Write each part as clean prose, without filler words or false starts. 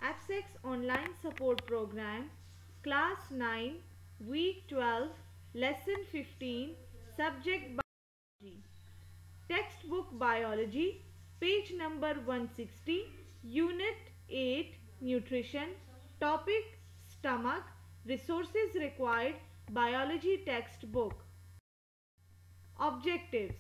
AppSec's online support program, Class 9, Week 12, Lesson 15, Subject Biology. Textbook Biology, page number 160, Unit 8, Nutrition, topic Stomach, resources required, Biology textbook. Objectives.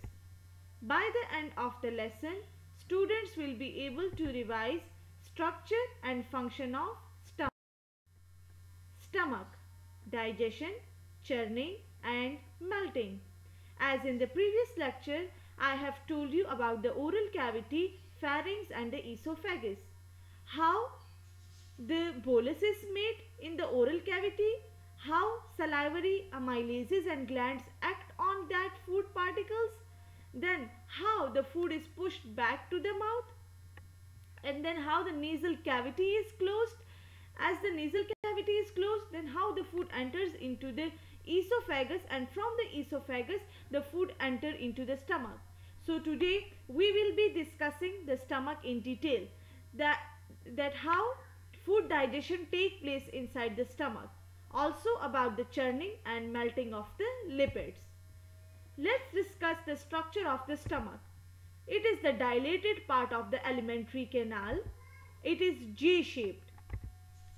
By the end of the lesson, students will be able to revise structure and function of stomach. Stomach, digestion, churning and melting. As in the previous lecture, I have told you about the oral cavity, pharynx and the esophagus. How the bolus is made in the oral cavity, how salivary amylases and glands act on that food particles, then how the food is pushed back to the mouth, and then how the nasal cavity is closed. As the nasal cavity is closed, then how the food enters into the esophagus, and from the esophagus the food enter into the stomach. So today we will be discussing the stomach in detail, that how food digestion take place inside the stomach, also about the churning and melting of the lipids. Let's discuss the structure of the stomach. It is the dilated part of the alimentary canal. It is J-shaped.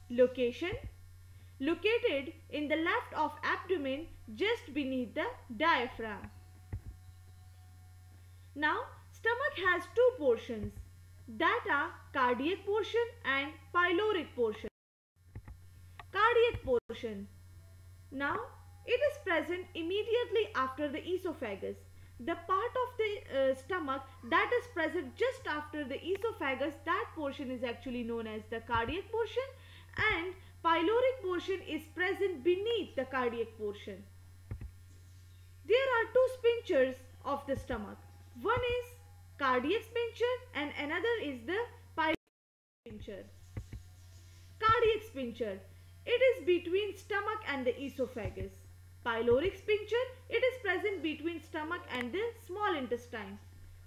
Location: located in the left of abdomen just beneath the diaphragm. Now, stomach has two portions, that are cardiac portion and pyloric portion. Cardiac portion. Now, it is present immediately after the esophagus. The part of the stomach that is present just after the esophagus, that portion is actually known as the cardiac portion, and pyloric portion is present beneath the cardiac portion. There are two sphincters of the stomach. One is cardiac sphincter and another is the pyloric sphincter. Cardiac sphincter. It is between stomach and the esophagus. Pyloric sphincter. It is present between stomach and the small intestine.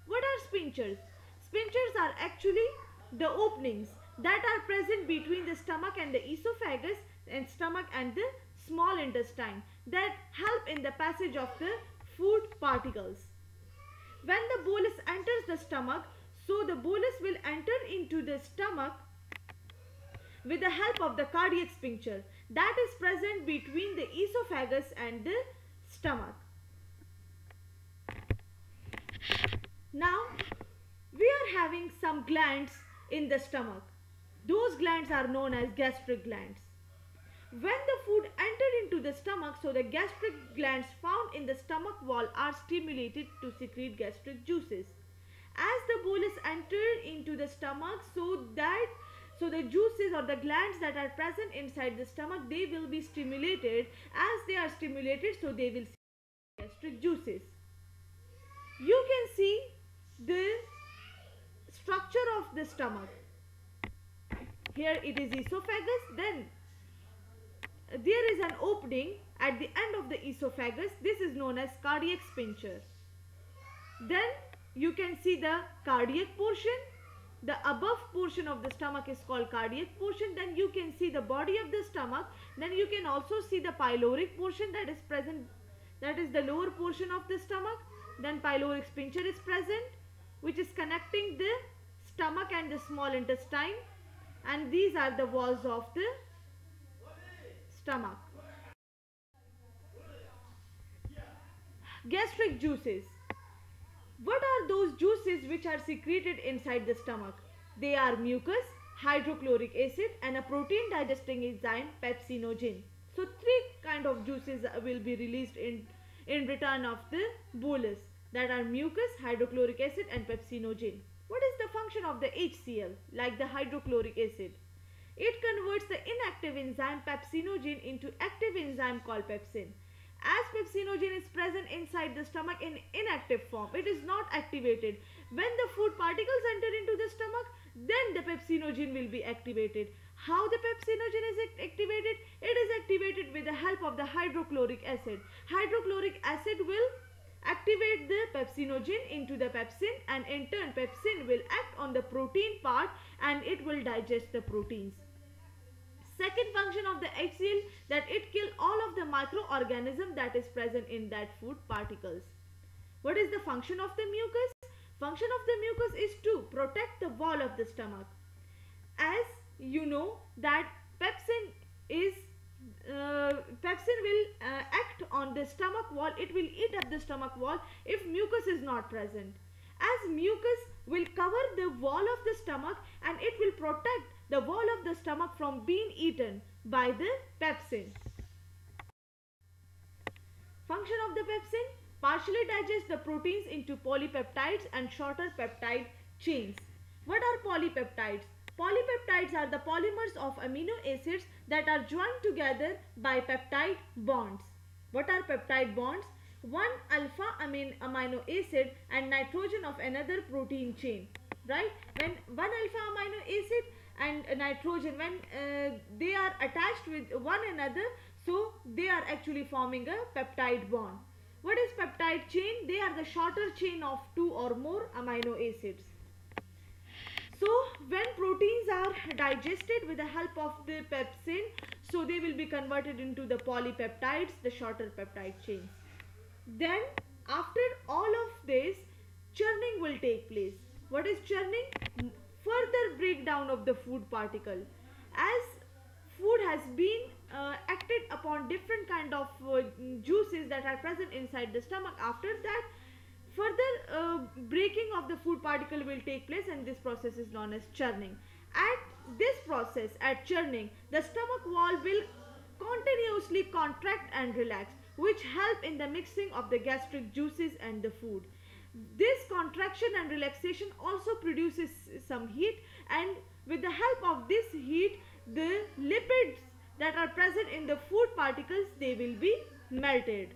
What are sphincters? Sphincters are actually the openings that are present between the stomach and the esophagus, and stomach and the small intestine, that help in the passage of the food particles. When the bolus enters the stomach, so the bolus will enter into the stomach with the help of the cardiac sphincter that is present between the esophagus and the stomach. Now, we are having some glands in the stomach. Those glands are known as gastric glands. When the food entered into the stomach, so the gastric glands found in the stomach wall are stimulated to secrete gastric juices. As the bolus entered into the stomach, so the juices or the glands that are present inside the stomach, they will be stimulated. As they are stimulated, so they will secrete gastric juices. You can see the structure of the stomach. Here it is esophagus, then there is an opening at the end of the esophagus. This is known as cardiac sphincter. Then you can see the cardiac portion. The above portion of the stomach is called cardiac portion. Then you can see the body of the stomach. Then you can also see the pyloric portion that is present, that is the lower portion of the stomach. Then pyloric sphincter is present, which is connecting the stomach and the small intestine, and these are the walls of the stomach. Gastric juices. What are those juices which are secreted inside the stomach? They are mucus, hydrochloric acid and a protein digesting enzyme, pepsinogen. So three kind of juices will be released in return of the bolus, that are mucus, hydrochloric acid and pepsinogen. What is the function of the HCl, like the hydrochloric acid? It converts the inactive enzyme pepsinogen into active enzyme called pepsin. As pepsinogen is present inside the stomach in inactive form, it is not activated. When the food particles enter into the stomach, then the pepsinogen will be activated. How the pepsinogen is activated? It is activated with the help of the hydrochloric acid. Hydrochloric acid will activate the pepsinogen into the pepsin, and in turn pepsin will act on the protein part and it will digest the proteins. Second function of the HCl, that it kill all of the microorganism that is present in that food particles. What is the function of the mucus? Function of the mucus is to protect the wall of the stomach. As you know that pepsin will act on the stomach wall. It will eat up the stomach wall if mucus is not present. As mucus will cover the wall of the stomach and it will protect the wall of the stomach from being eaten by the pepsin. Function of the pepsin: partially digest the proteins into polypeptides and shorter peptide chains. What are polypeptides? Polypeptides are the polymers of amino acids that are joined together by peptide bonds. What are peptide bonds? One alpha amino acid and nitrogen of another protein chain. Right? When one alpha amino acid and nitrogen, when they are attached with one another, so they are actually forming a peptide bond. What is peptide chain? They are the shorter chain of two or more amino acids. So when proteins are digested with the help of the pepsin, so they will be converted into the polypeptides, the shorter peptide chains. Then after all of this, churning will take place. What is churning? Further breakdown of the food particle. As food has been acted upon different kind of juices that are present inside the stomach, after that further breaking of the food particle will take place, and this process is known as churning. At this process, at churning, the stomach wall will continuously contract and relax, which help in the mixing of the gastric juices and the food. This contraction and relaxation also produces some heat, and with the help of this heat, the lipids that are present in the food particles, they will be melted.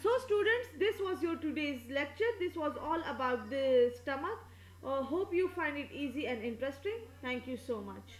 So students, this was your today's lecture. This was all about the stomach. Hope you find it easy and interesting. Thank you so much.